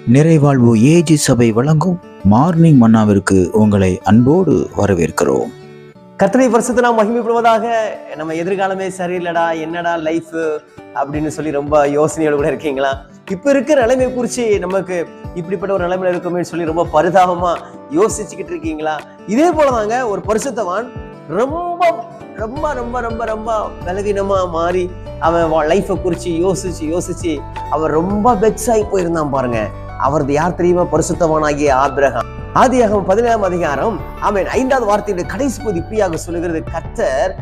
நிறைவாழ்வு AG சபை வழங்கும் morning மன்னாவிற்கு உங்களை அன்போடு வரவேற்கிறோம். கர்த்தருடைய பரிசுத்த நாம் மகிமைப்படுவதாக. நம்ம எதிர்காலமே சரியில்லடா, என்னடா லைஃப் அப்படின்னு சொல்லி ரொம்ப யோசனையோடு கூட இருக்கீங்களா? இப்ப இருக்கிற நிலைமை குறிச்சு நமக்கு இப்படிப்பட்ட ஒரு நிலைமையில இருக்குமே சொல்லி ரொம்ப பரிதாபமா யோசிச்சுக்கிட்டு இருக்கீங்களா? இதே போலதாங்க ஒரு பரிசுத்தவான் ரொம்ப ரொம்ப ரொம்ப ரொம்ப ரொம்ப பலவீனமா மாறி அவன் லைஃபை குறிச்சு யோசிச்சு அவன் ரொம்ப வெக்ஸ் ஆகி போயிருந்தான் பாருங்க. அவரது யார் தெரியுமா? பரிசுத்தவானாகிய ஆபிரகாம். ஆதியாகமம் 17ஆம் அதிகாரம் 5வது வார்த்தையுடைய கடைசி பகுதி இப்படியாக சொல்லுகிறது, கர்த்தர்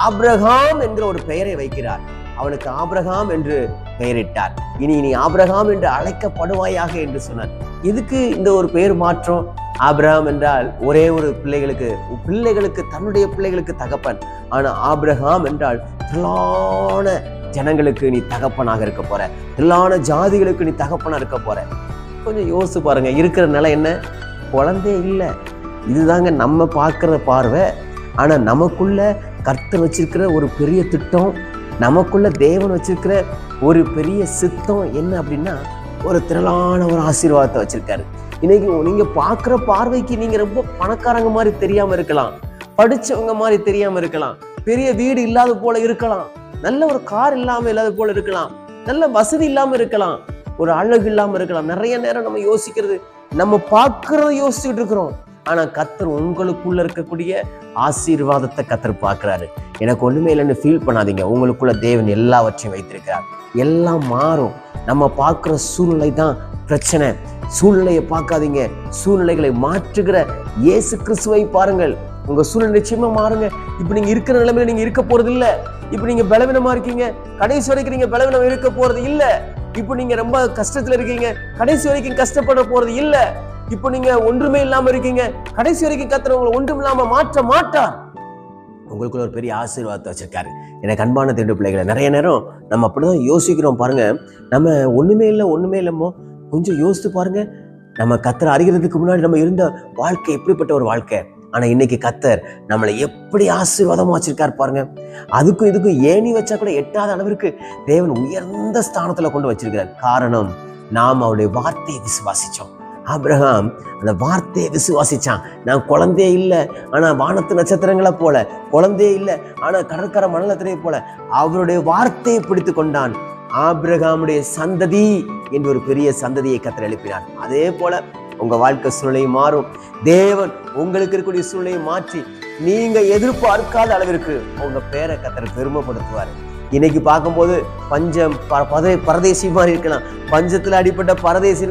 ஆபிரகாம் என்ற ஒரு பெயரை வைக்கிறார். அவனுக்கு ஆபிரகாம் என்று பெயரிட்டார். இனி ஆபிரகாம் என்று அழைக்கப்படுவாயாக என்று சொன்னார். எதுக்கு இந்த ஒரு பெயர் மாற்றம்? ஆபிரகாம் என்றால் ஒரே ஒரு பிள்ளைகளுக்கு தன்னுடைய பிள்ளைகளுக்கு தகப்பன். ஆனா ஆபிரகாம் என்றால் திரளான ஜனங்களுக்கு நீ தகப்பனாக இருக்க போற, திரளான ஜாதிகளுக்கு நீ தகப்பனா இருக்க போற. கொஞ்சம் யோசிச்சு பாருங்க. இருக்கிற நிலை என்ன? குழந்தை இல்லை. இதுதாங்க நம்ம பார்க்கிற பார்வை. ஆனா நமக்குள்ள கர்த்தர் வச்சிருக்கிற ஒரு பெரிய திட்டம், நமக்குள்ள தேவன் வச்சிருக்கிற ஒரு பெரிய சித்தம் என்ன அப்படின்னா, ஒரு திரளான ஒரு ஆசீர்வாதத்தை வச்சிருக்காரு. இன்னைக்கு நீங்க பார்க்கிற பார்வைக்கு நீங்க ரொம்ப பணக்காரங்க மாதிரி தெரியாம இருக்கலாம், படிச்சவங்க மாதிரி தெரியாம இருக்கலாம், பெரிய வீடு இல்லாத போல இருக்கலாம், நல்ல ஒரு கார் இல்லாத போல இருக்கலாம், நல்ல வசதி இல்லாம இருக்கலாம், ஒரு அழகு இல்லாம இருக்கலாம். நிறைய நேரம் நம்ம யோசிக்கிறது, நம்ம பார்க்கறத யோசிச்சுட்டு இருக்கிறோம். ஆனா கர்த்தர் உங்களுக்குள்ள இருக்கக்கூடிய ஆசீர்வாதத்தை கர்த்தர் பார்க்கிறாரு. எனக்கு ஒண்ணுமே இல்லைன்னு ஃபீல் பண்ணாதீங்க. உங்களுக்குள்ள தேவன் எல்லாவற்றையும் வைத்திருக்கிறார். எல்லாம் மாறும். நம்ம பார்க்கிற சூழ்நிலை தான் பிரச்சனை. சூழ்நிலையை பார்க்காதீங்க, சூழ்நிலைகளை மாற்றுகிற இயேசு கிறிஸ்துவை பாருங்கள். உங்க சூழ்நிலை நிச்சயமா மாறுங்க. இப்ப நீங்க இருக்கிற நிலைமையில நீங்க இருக்க போறது இல்ல. இப்ப நீங்க பலவீனமா இருக்கீங்க, கடைசி வரைக்கும் நீங்க பலவீனம் இருக்க போறது இல்ல. இப்ப நீங்க ரொம்ப கஷ்டத்துல இருக்கீங்க, கடைசி வரைக்கும் கஷ்டப்பட போறது இல்ல. இப்ப நீங்க ஒன்றுமே இல்லாம இருக்கீங்க, கடைசி வரைக்கும் கர்த்தர் உங்களை ஒன்றும் இல்லாம மாற்ற மாட்டார். உங்களுக்குள்ள ஒரு பெரிய ஆசீர்வாதத்தை வச்சிருக்காரு. எனக்கு அன்பான தேவனுடைய பிள்ளைகளை, நிறைய நேரம் நம்ம அப்படிதான் யோசிக்கிறோம் பாருங்க. நம்ம ஒண்ணுமே இல்லமோ கொஞ்சம் யோசித்து பாருங்க. நம்ம கர்த்தரை அறிகிறதுக்கு முன்னாடி நம்ம இருந்த வாழ்க்கை எப்படிப்பட்ட ஒரு வாழ்க்கை. ஆனா இன்னைக்கு கர்த்தர் நம்மளை எப்படி ஆசீர்வாதமா வச்சிருக்காரு பாருங்க. அதுக்கும் இதுக்கும் ஏணி வச்சா கூட எட்டாத அளவிற்கு தேவன் உயர்ந்த ஸ்தானத்துல கொண்டு வச்சிருக்கிறார். காரணம், நாம் அவருடைய வார்த்தையை விசுவாசிச்சோம். ஆபிரகாம் அந்த வார்த்தையை விசுவாசிச்சான். நான் குழந்தையே இல்லை, ஆனா வானத்து நட்சத்திரங்களை போல, குழந்தையே இல்லை, ஆனா கடற்கரை மணலத்திலே போல அவருடைய வார்த்தையை பிடித்து கொண்டான். ஆபிரகாமுடைய சந்ததி என்று ஒரு பெரிய சந்ததியை கர்த்தர் எழுப்பினார். அதே போல உங்க வாழ்க்கை சூழ்நிலை மாறும். தேவன் உங்களுக்கு இருக்கக்கூடிய சூழ்நிலையை மாற்றி நீங்க எதிர்பார்க்காத அளவிற்கு உங்க பேரை கர்த்தர் பெருமைப்படுத்துவார். இன்னைக்கு பார்க்கும்போது பஞ்சம் பரதேசி மாதிரி இருக்கலாம். பஞ்சத்துல அடிப்பட்ட பரதேசி